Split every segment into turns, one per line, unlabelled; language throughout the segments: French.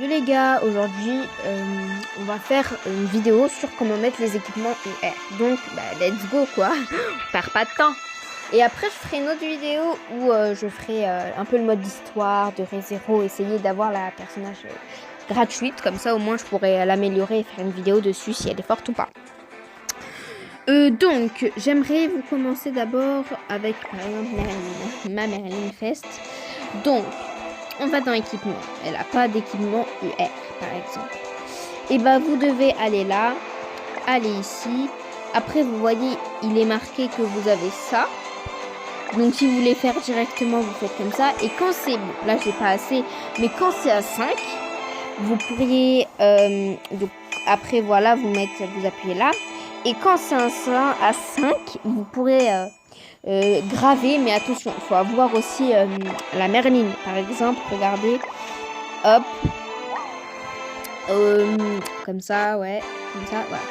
Yo les gars, aujourd'hui on va faire une vidéo sur comment mettre les équipements UR. Donc let's go quoi, on perd pas de temps. Et après je ferai une autre vidéo où je ferai un peu le mode d'histoire de ReZero, essayer d'avoir la personnage gratuite, comme ça au moins je pourrais l'améliorer et faire une vidéo dessus si elle est forte ou pas. Donc j'aimerais vous commencer d'abord avec par exemple ma Merlin Fest. Donc on va dans équipement, elle n'a pas d'équipement UR par exemple. Et vous devez aller là, aller ici. Après vous voyez il est marqué que vous avez ça. Donc si vous voulez faire directement vous faites comme ça. Et quand c'est, bon là j'ai pas assez, mais quand c'est à 5, vous pourriez, donc après voilà vous appuyez là. Et quand c'est un 5 à 5, vous pourrez graver, mais attention, il faut avoir aussi la Merlin. Par exemple, regardez, hop, comme ça, ouais, comme ça, voilà.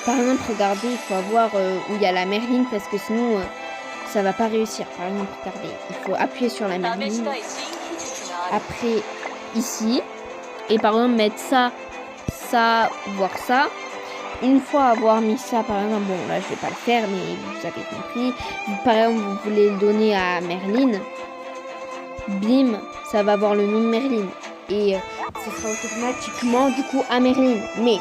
Par exemple, regardez, il faut avoir où il y a la Merlin, parce que sinon, ça va pas réussir. Par exemple, regardez, il faut appuyer sur la Merlin, après, ici, et par exemple, mettre ça, voire ça. Une fois avoir mis ça, par exemple, bon là je vais pas le faire, mais vous avez compris. Par exemple, vous voulez le donner à Merlin, bim, ça va avoir le nom de Merlin. Et ce sera automatiquement du coup à Merlin. Mais,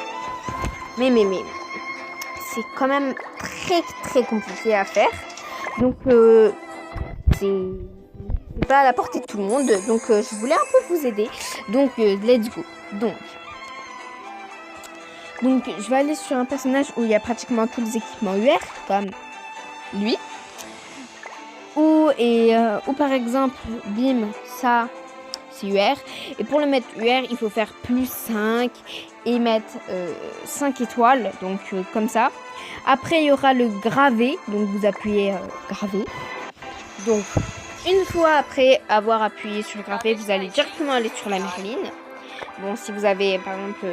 c'est quand même très compliqué à faire. Donc, c'est pas à la portée de tout le monde. Donc, je voulais un peu vous aider. Donc, let's go. Donc, je vais aller sur un personnage où il y a pratiquement tous les équipements UR, comme lui. Ou par exemple, bim, ça, c'est UR. Et pour le mettre UR, il faut faire plus 5 et mettre 5 étoiles, donc comme ça. Après, il y aura le gravé, donc vous appuyez gravé. Donc, une fois après avoir appuyé sur gravé, vous allez directement aller sur la Merlin. Bon, si vous avez par exemple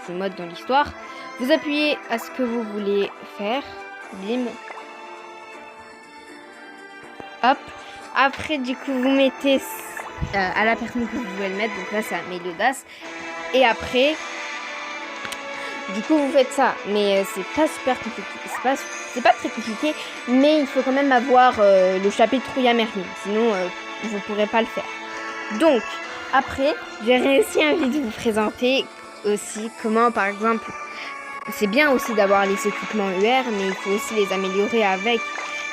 ce mode dans l'histoire, vous appuyez à ce que vous voulez faire. Bim. Hop. Après, du coup, vous mettez à la personne que vous voulez le mettre. Donc là, c'est Meliodas. Et après, du coup, vous faites ça. Mais c'est pas super compliqué. C'est pas très compliqué. Mais il faut quand même avoir le chapitre où il y a Merlin. Sinon, vous pourrez pas le faire. Donc, après, j'ai réussi envie de vous présenter aussi comment, par exemple, c'est bien aussi d'avoir les équipements UR, mais il faut aussi les améliorer avec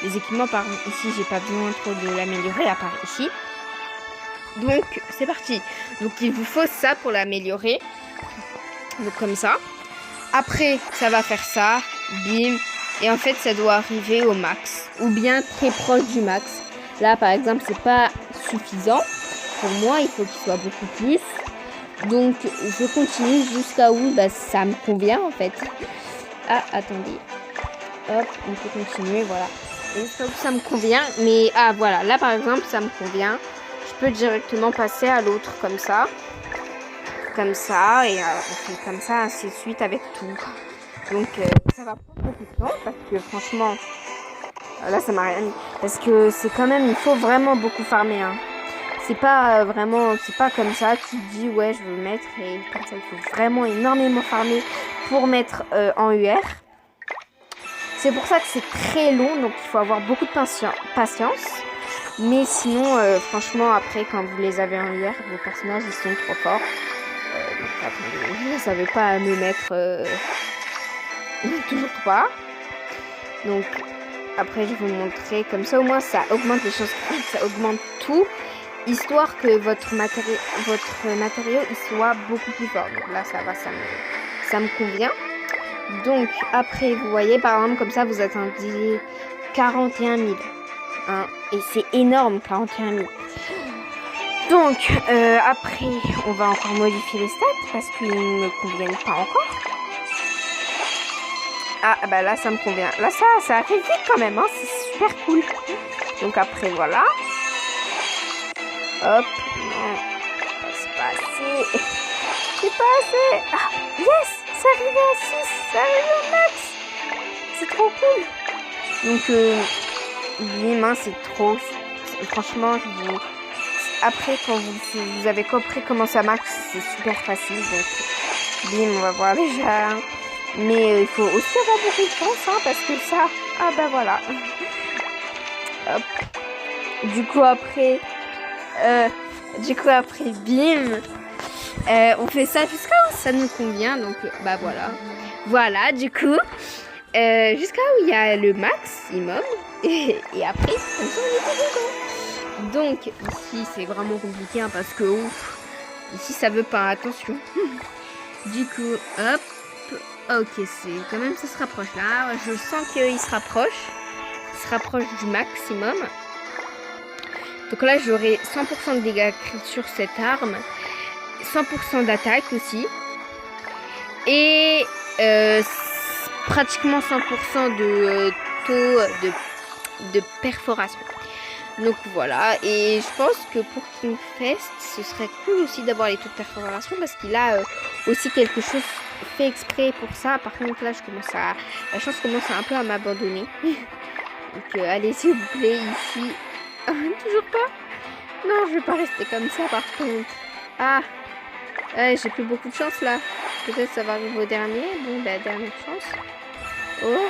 les équipements. Par ici, j'ai pas besoin trop de l'améliorer, à part ici. Donc, c'est parti. Donc, il vous faut ça pour l'améliorer. Donc, comme ça. Après, ça va faire ça. Bim. Et en fait, ça doit arriver au max. Ou bien très proche du max. Là, par exemple, c'est pas suffisant. Pour moi, il faut qu'il soit beaucoup plus. Donc, je continue jusqu'à où ça me convient, en fait. Ah, attendez. Hop, on peut continuer, voilà. Jusqu'à où ça me convient. Mais, voilà. Là, par exemple, ça me convient. Je peux directement passer à l'autre, comme ça. Comme ça. Et on fait comme ça, ainsi de suite, avec tout. Donc, ça va prendre beaucoup de temps. Parce que, franchement, là, ça m'a rien mis. Parce que c'est quand même, il faut vraiment beaucoup farmer, hein. C'est pas vraiment, c'est pas comme ça, tu te dis ouais je veux le mettre et comme ça il faut vraiment énormément farmer pour mettre en UR. C'est pour ça que c'est très long, donc il faut avoir beaucoup de patience. Mais sinon, franchement après quand vous les avez en UR, vos personnages ils sont trop forts. Donc attendez, je ne savais pas me mettre toujours pas. Donc après je vais vous montrer, comme ça au moins ça augmente les choses critiques, ça augmente tout. Histoire que votre matériau il soit beaucoup plus fort. Donc là ça va, ça me convient. Donc après vous voyez par exemple comme ça vous attendiez 41 000 hein, et c'est énorme 41 000. Donc après on va encore modifier les stats parce qu'ils ne me conviennent pas encore. Ah là ça me convient. Là ça arrive vite quand même hein, c'est super cool. Donc après voilà. Hop, non, c'est pas assez. C'est pas assez. Ah, yes, c'est arrivé à 6, c'est arrivé au max. C'est trop cool. Donc, bim, c'est trop. Franchement, après, quand vous avez compris comment ça marche, c'est super facile. Donc, bim, on va voir déjà. Mais il faut aussi avoir beaucoup de chance, hein, parce que ça... Ah bah voilà. Hop. Du coup, après, bim, on fait ça jusqu'à où ça nous convient. Donc, bah voilà. Voilà, du coup, jusqu'à où il y a le maximum. Et après, comme ça, on est content. Donc, ici, c'est vraiment compliqué, hein, parce que, ouf, ici, ça veut pas, attention. Du coup, hop. Ok, c'est quand même, ça se rapproche là. Je sens qu'il se rapproche. Il se rapproche du maximum. Donc là, j'aurai 100% de dégâts sur cette arme. 100% d'attaque aussi. Et pratiquement 100% de taux de perforation. Donc voilà. Et je pense que pour King Fest, ce serait cool aussi d'avoir les taux de perforation. Parce qu'il a aussi quelque chose fait exprès pour ça. Par contre, là, la chance commence un peu à m'abandonner. Donc allez, s'il vous plaît, ici... toujours pas. Non, je vais pas rester comme ça par contre. Ah, ouais, j'ai plus beaucoup de chance là. Peut-être ça va arriver au dernier. Bon, bah, dernière chance. Oh.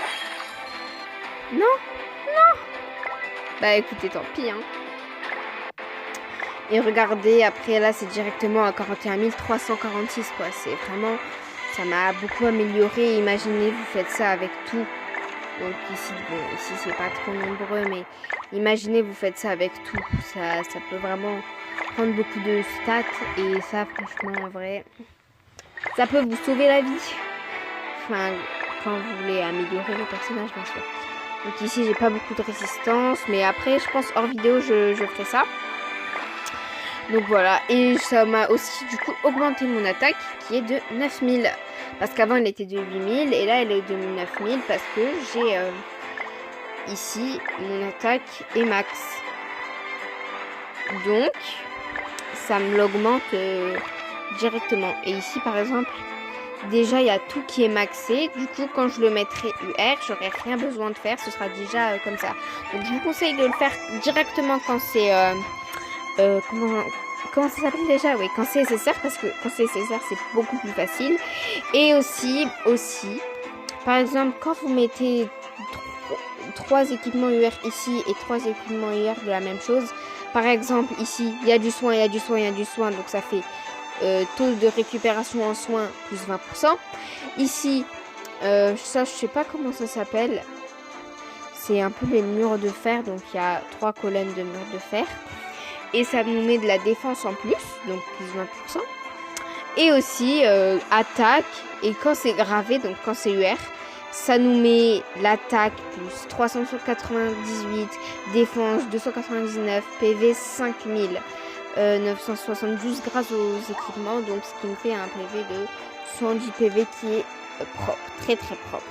Non, non. Bah écoutez, tant pis. Hein. Et regardez, après là, c'est directement à 41 346 quoi. C'est vraiment... Ça m'a beaucoup amélioré. Imaginez, vous faites ça avec tout. Donc ici, bon, ici c'est pas trop nombreux, mais imaginez vous faites ça avec tout. Ça peut vraiment prendre beaucoup de stats. Et ça, franchement, en vrai, ça peut vous sauver la vie. Enfin, quand vous voulez améliorer le personnage, bien sûr. Donc ici, j'ai pas beaucoup de résistance. Mais après, je pense hors vidéo, je ferai ça. Donc voilà. Et ça m'a aussi, du coup, augmenté mon attaque, qui est de 9000. Parce qu'avant, elle était de 8000 et là, elle est de 9000 parce que j'ai ici mon attaque est max. Donc, ça me l'augmente directement. Et ici, par exemple, déjà, il y a tout qui est maxé. Du coup, quand je le mettrai UR, j'aurai rien besoin de faire. Ce sera déjà comme ça. Donc, je vous conseille de le faire directement quand c'est... comment ça s'appelle déjà? Oui, quand c'est SSR, parce que quand c'est SSR, c'est beaucoup plus facile. Et aussi, par exemple, quand vous mettez 3 équipements UR ici et 3 équipements UR de la même chose, par exemple, ici, il y a du soin, il y a du soin, il y a du soin, donc ça fait taux de récupération en soins plus 20%. Ici, ça, je sais pas comment ça s'appelle. C'est un peu les murs de fer, donc il y a 3 colonnes de murs de fer. Et ça nous met de la défense en plus, donc plus 20%. Et aussi attaque, et quand c'est gravé, donc quand c'est UR, ça nous met l'attaque plus 398, défense 299, PV 5000, 972 grâce aux équipements, donc ce qui nous fait un PV de 110 PV qui est propre, très très propre.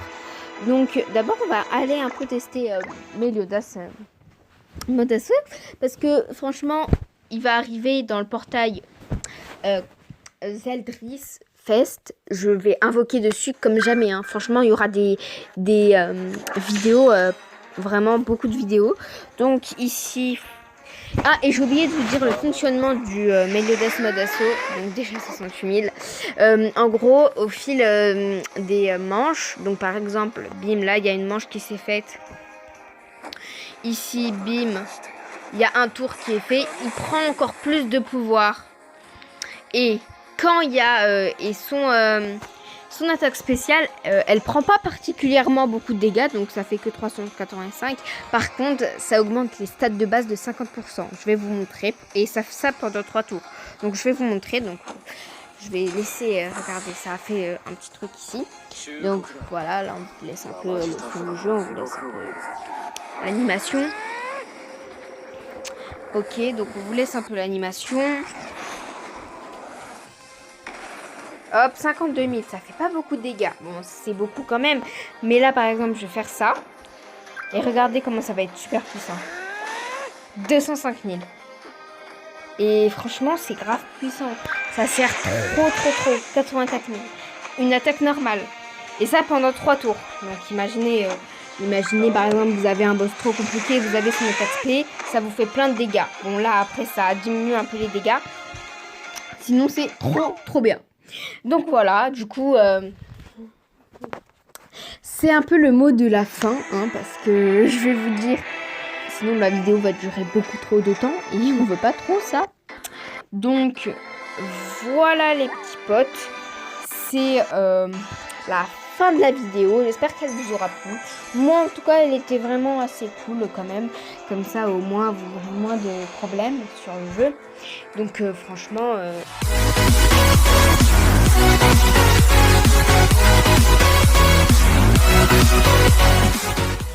Donc d'abord on va aller un peu tester Meliodas Modasso, parce que franchement il va arriver dans le portail Zeldris Fest. Je vais invoquer dessus comme jamais, hein. Franchement il y aura des vidéos, vraiment beaucoup de vidéos. Donc ici, ah, et j'ai oublié de vous dire le fonctionnement du Meliodas Modasso. Donc déjà 68 000. En gros, au fil des manches, donc par exemple, bim, là il y a une manche qui s'est faite. Ici, bim, il y a un tour qui est fait. Il prend encore plus de pouvoir. Et quand il y a son attaque spéciale, elle prend pas particulièrement beaucoup de dégâts, donc ça fait que 385. Par contre, ça augmente les stats de base de 50%. Je vais vous montrer. Et ça fait ça pendant 3 tours. Donc je vais vous montrer. Donc je vais laisser regarder, ça a fait un petit truc ici. Donc voilà, là on vous laisse un peu le fond du jeu, on vous laisse un peu l'animation. Ok, donc on vous laisse un peu l'animation. Hop, 52 000, ça fait pas beaucoup de dégâts. Bon, c'est beaucoup quand même. Mais là, par exemple, je vais faire ça. Et regardez comment ça va être super puissant. 205 000. Et franchement, c'est grave puissant. Ça sert trop. 84 000. Une attaque normale. Et ça pendant 3 tours. Donc imaginez par exemple, vous avez un boss trop compliqué, vous avez son attaque spé, ça vous fait plein de dégâts. Bon là après ça diminue un peu les dégâts. Sinon c'est trop bien. Donc voilà, du coup c'est un peu le mot de la fin, hein, parce que je vais vous dire, sinon la vidéo va durer beaucoup trop de temps et on veut pas trop ça. Donc voilà les petits potes, c'est la fin de la vidéo. J'espère qu'elle vous aura plu. Moi en tout cas elle était vraiment assez cool quand même. Comme ça au moins vous aurez moins de problèmes sur le jeu. Donc franchement...